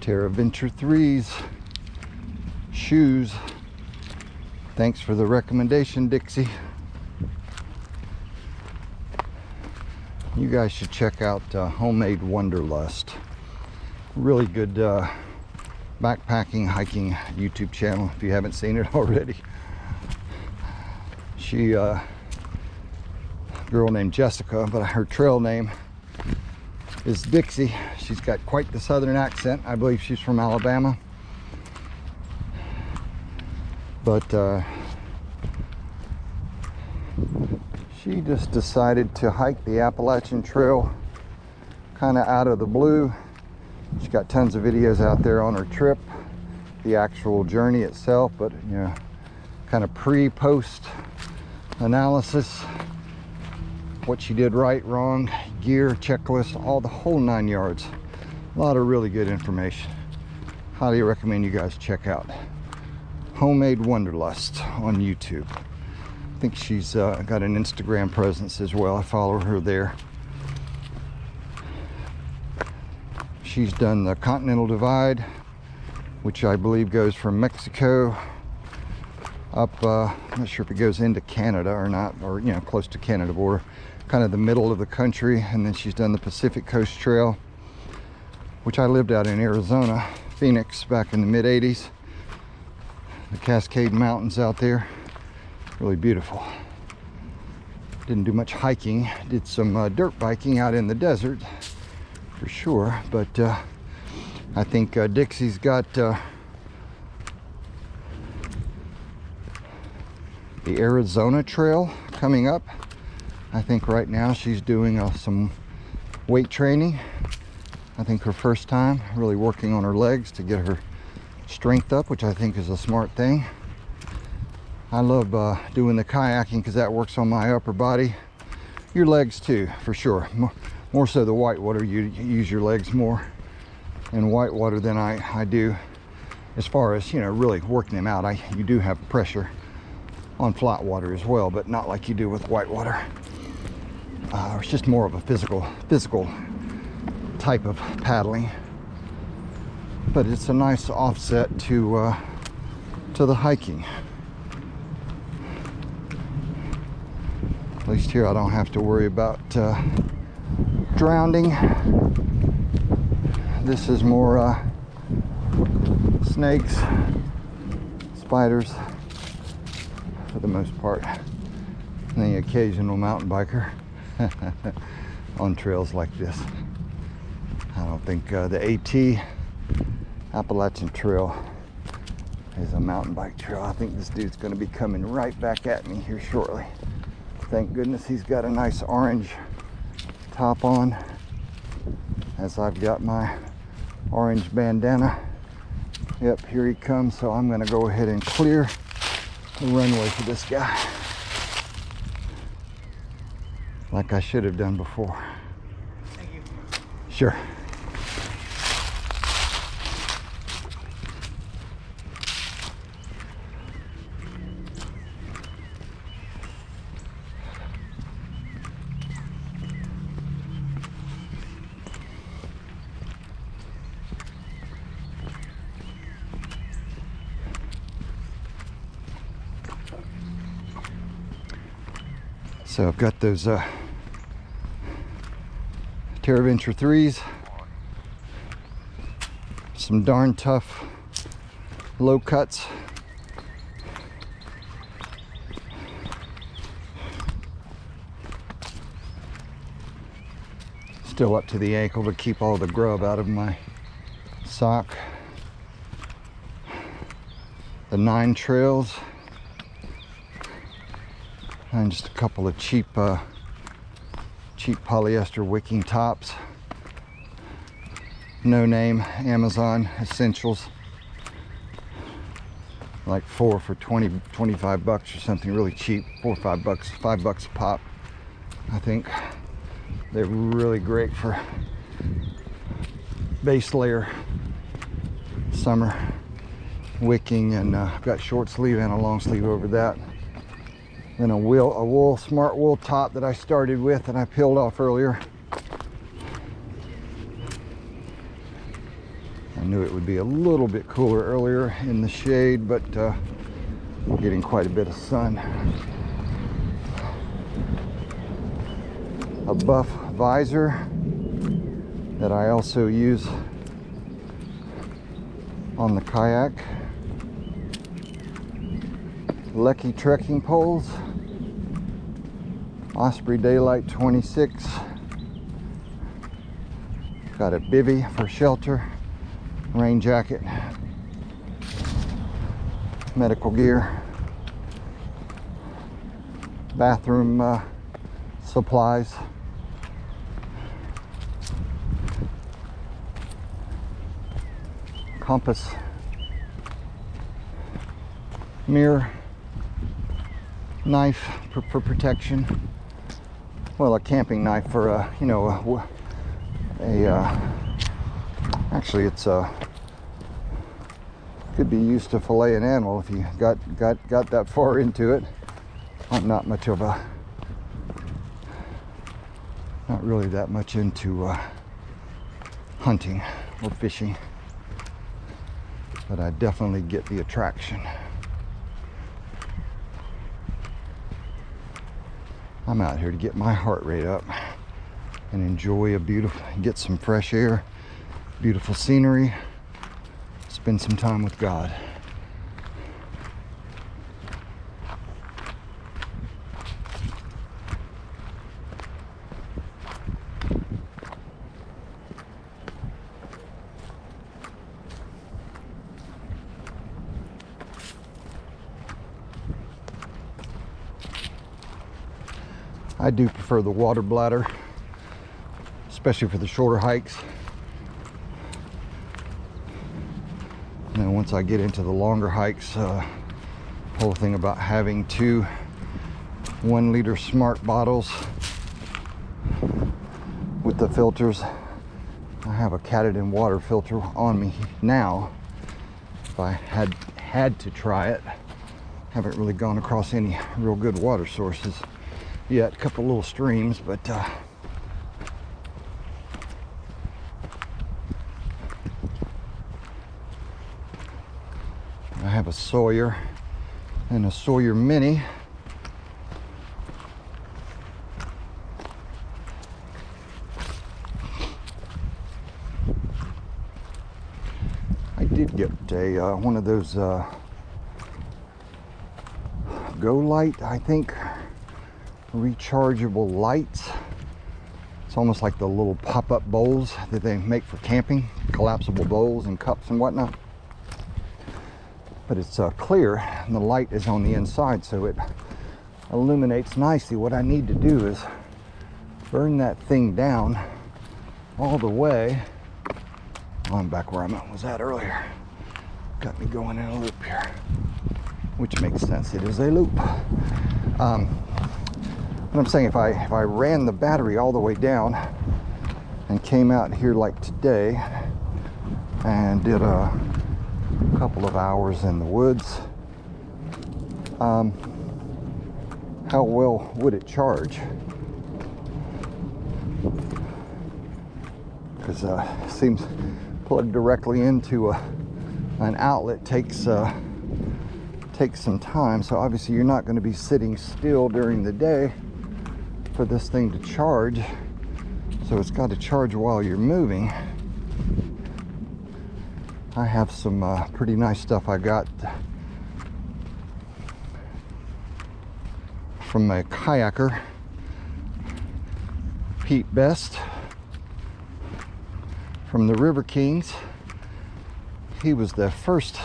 Terra Venture 3's shoes. Thanks for the recommendation, Dixie. You guys should check out Homemade Wanderlust. Really good backpacking, hiking YouTube channel if you haven't seen it already. She, a girl named Jessica, but her trail name is Dixie. She's got quite the southern accent. I believe she's from Alabama. But she just decided to hike the Appalachian Trail kind of out of the blue. She's got tons of videos out there on her trip, the actual journey itself, but you know, kind of pre-post analysis, what she did right, wrong, gear, checklist, all the whole 9 yards. A lot of really good information. Highly recommend you guys check out Homemade Wanderlust on YouTube. I think she's got an Instagram presence as well. I follow her there. She's done the Continental Divide, which I believe goes from Mexico up, I'm not sure if it goes into Canada or not, or you know, close to Canada border, kind of the middle of the country. And then she's done the Pacific Coast Trail, which I lived out in Arizona, Phoenix, back in the mid 80s. The Cascade Mountains out there, really beautiful. Didn't do much hiking, did some dirt biking out in the desert for sure, but I think Dixie's got the Arizona Trail coming up. I think right now she's doing some weight training. I think her first time really working on her legs to get her strength up, which I think is a smart thing. I love doing the kayaking because that works on my upper body. Your legs too, for sure. More so the whitewater, you use your legs more in whitewater than I do as far as, you know, really working them out. You do have pressure on flat water as well, but not like you do with whitewater. It's just more of a physical type of paddling. But it's a nice offset to the hiking. At least here I don't have to worry about drowning. This is more snakes, spiders for the most part, and the occasional mountain biker on trails like this. I don't think the AT Appalachian Trail is a mountain bike trail. I think this dude's going to be coming right back at me here shortly. Thank goodness he's got a nice orange top on, as I've got my orange bandana. Yep, here he comes. So I'm going to go ahead and clear the runway for this guy, like I should have done before. Thank you. Sure. So I've got those Terra Venture 3's, some darn tough low cuts. Still up to the ankle to keep all the grub out of my sock. The 9 trails. And just a couple of cheap polyester wicking tops. No name Amazon essentials, like 4 for 25 bucks or something really cheap. 4 or 5 bucks, $5 a pop. I think they're really great for base layer summer wicking, and I've got short sleeve and a long sleeve over that. Then a wool smart wool top that I started with and I peeled off earlier. I knew it would be a little bit cooler earlier in the shade, but getting quite a bit of sun. A buff visor that I also use on the kayak. Lucky trekking poles. Osprey Daylight 26. Got a bivvy for shelter. Rain jacket. Medical gear. Bathroom supplies. Compass. Mirror. Knife for protection. Well, a camping knife for actually it's could be used to fillet an animal if you got that far into it. I'm not really that much into hunting or fishing, but I definitely get the attraction. I'm out here to get my heart rate up and enjoy get some fresh air, beautiful scenery, spend some time with God. I do prefer the water bladder, especially for the shorter hikes. And then once I get into the longer hikes, whole thing about having two 1 liter smart bottles with the filters. I have a Katadyn water filter on me now. If I had to try it, haven't really gone across any real good water sources yet. A couple little streams, but I have a Sawyer and a Sawyer Mini. I did get a one of those Go Light, I think, rechargeable lights. It's almost like the little pop-up bowls that they make for camping, collapsible bowls and cups and whatnot. But it's clear and the light is on the inside, so it illuminates nicely. What I need to do is burn that thing down all the way. Oh, I'm back where I was at earlier. Got me going in a loop here, which makes sense. It is a loop. What I'm saying, if I ran the battery all the way down and came out here like today and did a couple of hours in the woods, how well would it charge? Because it seems plugged directly into an outlet takes some time. So obviously you're not going to be sitting still during the day for this thing to charge, so it's got to charge while you're moving. I have some pretty nice stuff I got from a kayaker, Pete Best, from the River Kings. He was the first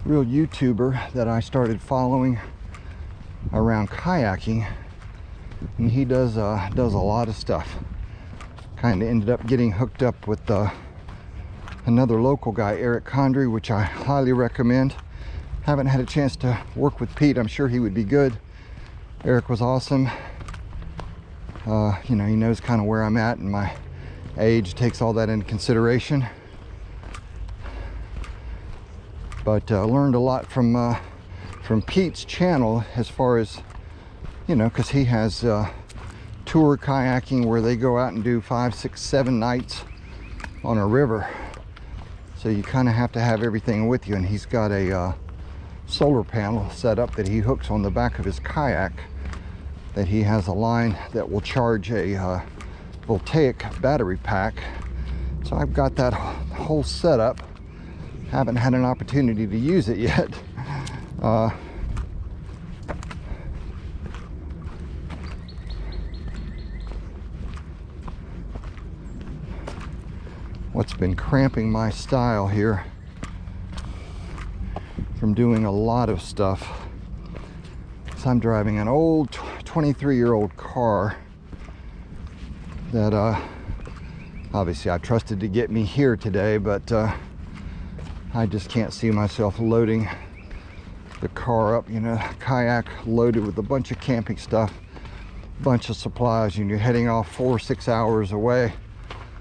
real YouTuber that I started following around kayaking. And he does a lot of stuff. Kind of ended up getting hooked up with another local guy, Eric Condry, which I highly recommend. Haven't had a chance to work with Pete. I'm sure he would be good. Eric was awesome. You know, he knows kind of where I'm at, and my age takes all that into consideration. But learned a lot from Pete's channel, as far as, you know, because he has tour kayaking where they go out and do 5, 6, 7 nights on a river. So you kind of have to have everything with you. And he's got a solar panel set up that he hooks on the back of his kayak, that he has a line that will charge a voltaic battery pack. So I've got that whole setup. Haven't had an opportunity to use it yet. What's been cramping my style here from doing a lot of stuff is I'm driving an old 23-year-old car that obviously I trusted to get me here today, but I just can't see myself loading the car up, you know, kayak loaded with a bunch of camping stuff, bunch of supplies, and you're heading off 4 or 6 hours away